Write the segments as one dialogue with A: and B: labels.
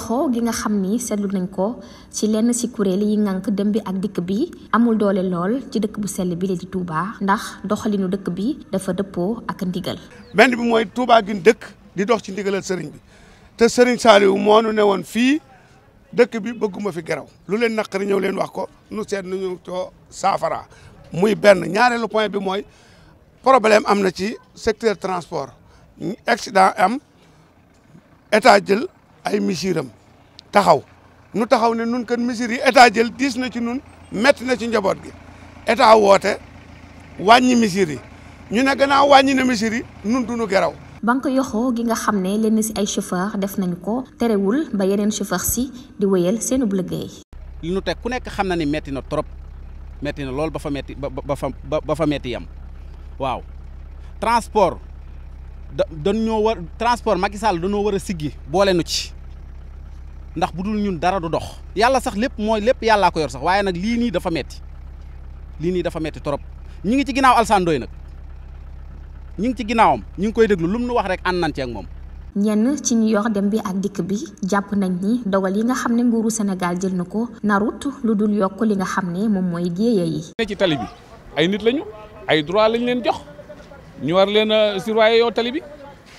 A: yoxo gi nga xam ni seetlu nañ ko ci lenn ci kuréel yi ngànk dem bi ak dikk bi amul doole lool ci dëkk bu sell bi la di Touba ndax doxalinu dëkk bi dafa dëppoo ak ndigal.
B: benn bi mooy Touba gi dëkk di dox ci ndigalal sëriñ bi te sëriñ Saliou moo nu ne woon fii dëkk bi bëgguma fi geraw lu leen naqari ñëw leen wax ko nu seet nu ñu too saafara muy benn. ñaareelu point bi mooy problème am na ci secteur transport accident am état jël ay misiram taxaw nu taxaw ne nun kan misir yi état jël diis na ci nun metti na ci njaboot gi état woote wàññi misir yi ñu ne gannaaw wàññi na misir yi nun duñu geraw.
A: banque yoxo gi nga xam ne lenn ci ay chauffeur def nañu ko terewul ba yeneen chauffeur si di wéyal seenub liggéey.
C: li nu teg ku nekk xam na ni metti na trop metti na lool ba fa metti ba fa metti yam waaw transport dañoo war transport Macky Sall dañoo war a siggi boole nu ci ndax bu dul ñun dara du dox. yàlla sax lépp mooy lépp yàllaa ko yor sax waaye nag lii nii dafa metti trop ñi ngi ci ginnaaw Alassane Ndoye nag. ñu ngi ci ginnaawam ñu ngi koy déglu lu mu nu wax rek ànd nañ ci ak moom.
A: ñenn ci ñu yor dem bi ak dikk bi jàpp nañ ni dogal yi nga xam ne nguuru Sénégal jël na ko narut lu dul yokk li nga xam ne moom mooy jéeya yi.
D: ne ci tali bi ay nit lañu ay droit lañ leen jox ñu war leen a surveiller yow tali bi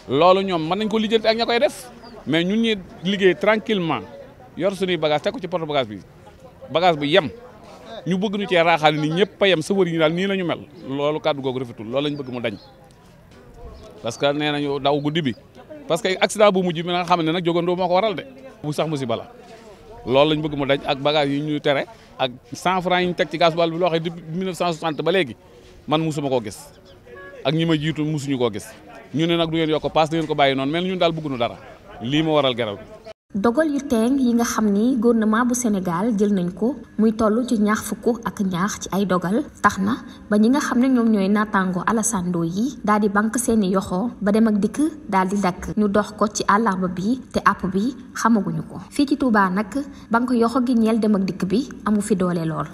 D: loolu ñoom mën nañ ko lijjanti ak ña koy def mais ñun ñi liggéey tranquillement yor suñuy bagage teg ko ci porte bagage bi yem ñu bëgg ñu cee raaxaale ni ñëpp a yem sa wër yi daal nii la ñu mel loolu kàddu googu rafetul loolu lañ bëgg mu dañ. parce que nee nañu daw guddi bi parce que accident bu mujj bi nga xam ne nag jógandoo moo ko waral de bu sax musiba la loolu lañ bëgg mu daj ak bagage yi ñu tere ak 100 francs yi ñu teg ci gasoil bi loo xam ne depuis 1960 ba léegi man musuma koo gis ak ñi ma jiitu musuñu koo gis ñu ne nag du ngeen yokk paas du ngeen ko bàyyi noonu mel ñun daal bëgguñu dara lii moo waral geraw bi.
A: dogal yu teeng yi nga xam ni gouvernement bu Sénégal jël nañ ko muy toll ci ñaax fukk ak ñaax ci ay dogal tax na ba ñi nga xam ne ñoom ñooy naataango Alassane Ndoye yi daal di banque seeni yoxo ba dem ak dikk daal di dakk ñu dox ko ci àllarba bi te àpp bi xamaguñu ko fii ci Touba nag banque yoxo gi ñeel dem ak dikk bi amu fi doole lool.